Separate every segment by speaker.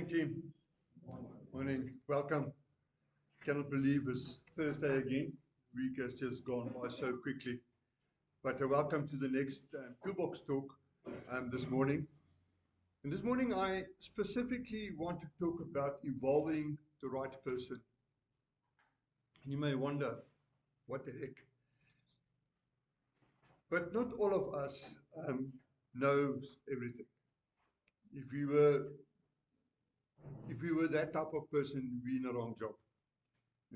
Speaker 1: Morning, team. Morning. Welcome. Cannot believe it's Thursday again. Week has just gone by so quickly. But welcome to the next Toolbox Talk this morning. And this morning, I specifically want to talk about involving the right person. And you may wonder, what the heck? But not all of us knows everything. If we were that type of person, we're in the wrong job.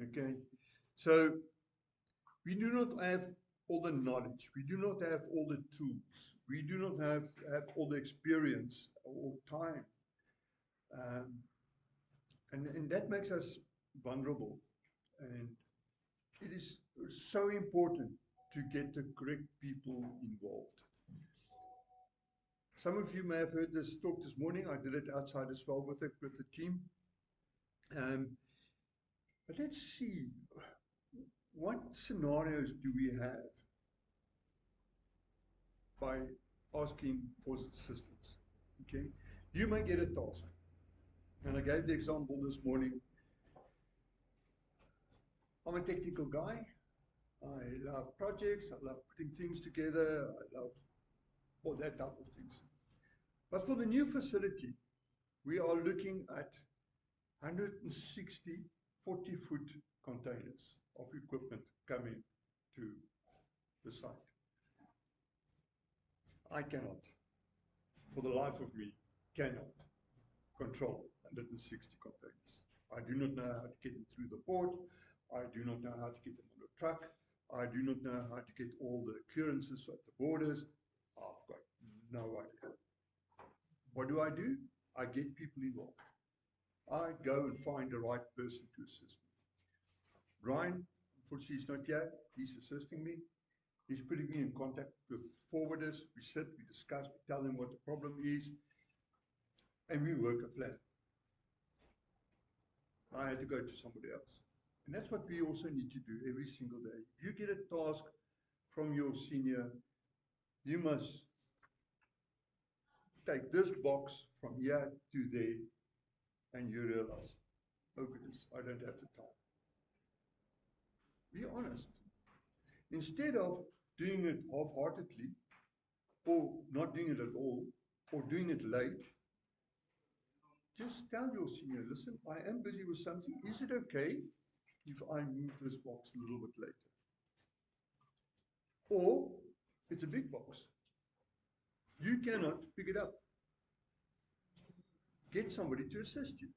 Speaker 1: Okay? So we do not have all the knowledge. We do not have all the tools. We do not have all the experience or time. And that makes us vulnerable. And it is so important to get the correct people involved. Some of you may have heard this talk this morning. I did it outside as well with the team. But let's see, what scenarios do we have by asking for assistance? Okay, you may get a task. And I gave the example this morning. I'm a technical guy. I love projects. I love putting things together. I love all that type of things. But for the new facility, we are looking at 160 40-foot containers of equipment coming to the site. I cannot, for the life of me, cannot control 160 containers. I do not know how to get them through the port. I do not know how to get them on a truck. I do not know how to get all the clearances at the borders. I've got no idea. What do? I get people involved. I go and find the right person to assist me. Ryan, unfortunately, he's not here. He's assisting me. He's putting me in contact with forwarders. We sit, we discuss, we tell them what the problem is, and we work a plan. I had to go to somebody else. And that's what we also need to do every single day. If you get a task from your senior, you must take this box from here to there, and you realize, oh goodness, I don't have the time. Be honest. Instead of doing it half-heartedly, or not doing it at all, or doing it late, just tell your senior, listen, I am busy with something. Is it okay if I move this box a little bit later? Or it's a big box. You cannot pick it up. Get somebody to assist you.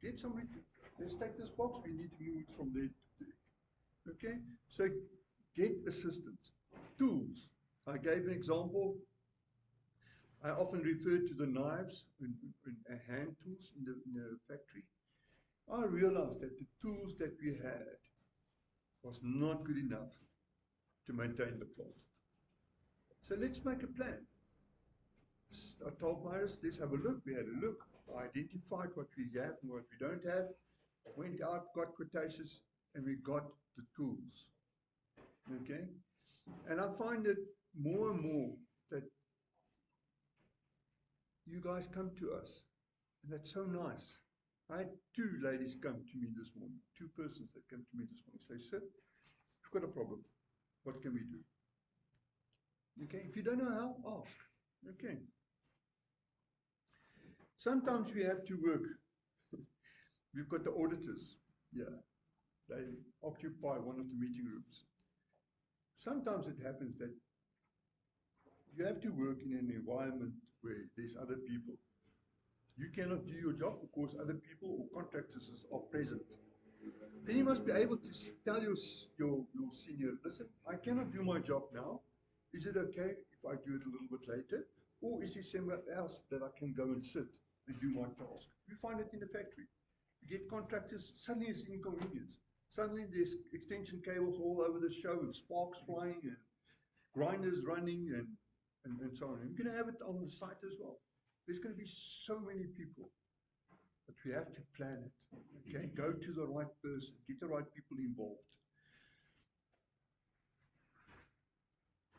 Speaker 1: Get somebody to, let's take this box, we need to move it from there to there. Okay? So get assistance. Tools. I gave an example. I often refer to the knives and hand tools in the factory. I realized that the tools that we had was not good enough to maintain the plant. So let's make a plan. I told Myris, let's have a look. We had a look. I identified what we have and what we don't have. Went out, got quotations, and we got the tools. Okay? And I find it more and more that you guys come to us, and that's so nice. I had two ladies come to me this morning, two persons that came to me this morning, say, sir, we've got a problem. What can we do? Okay, if you don't know how, ask. Okay. Sometimes we have to work. We've got the auditors. Yeah, they occupy one of the meeting rooms. Sometimes it happens that you have to work in an environment where there's other people. You cannot do your job because other people or contractors are present. Then you must be able to tell your senior, listen, I cannot do my job now. Is it okay if I do it a little bit later? Or is there somewhere else that I can go and sit and do my task? We find it in the factory. You get contractors, suddenly it's inconvenience. Suddenly there's extension cables all over the show and sparks flying and grinders running and so on. You're going to have it on the site as well. There's going to be so many people, but we have to plan it. Okay, go to the right person, get the right people involved.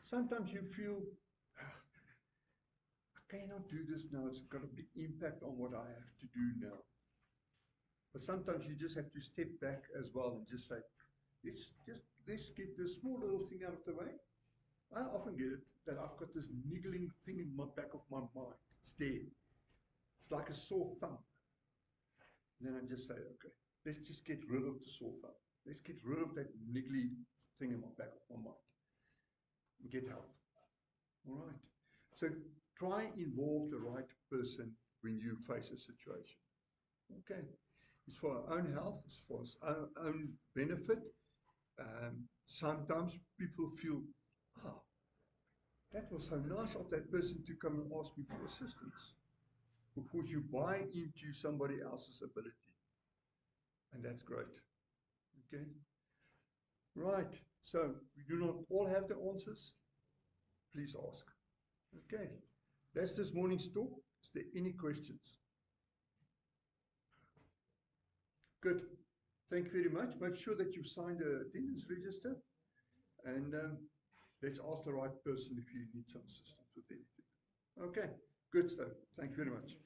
Speaker 1: Sometimes you feel, I cannot do this now. It's got a big impact on what I have to do now. But sometimes you just have to step back as well and just say, let's get this small little thing out of the way. I often get it that I've got this niggling thing in my back of my mind. It's there. It's like a sore thumb. And then I just say, okay, let's just get rid of the sore thumb. Let's get rid of that niggly thing in my back of my mind. And get help. All right. So try and involve the right person when you face a situation. Okay. It's for our own health. It's for our own benefit. Sometimes people feel, that was so nice of that person to come and ask me for assistance. Because you buy into somebody else's ability. And that's great. Okay? Right. So we do not all have the answers. Please ask. Okay. That's this morning's talk. Is there any questions? Good. Thank you very much. Make sure that you sign the attendance register. And let's ask the right person if you need some assistance with anything. Okay. Good stuff. Thank you very much.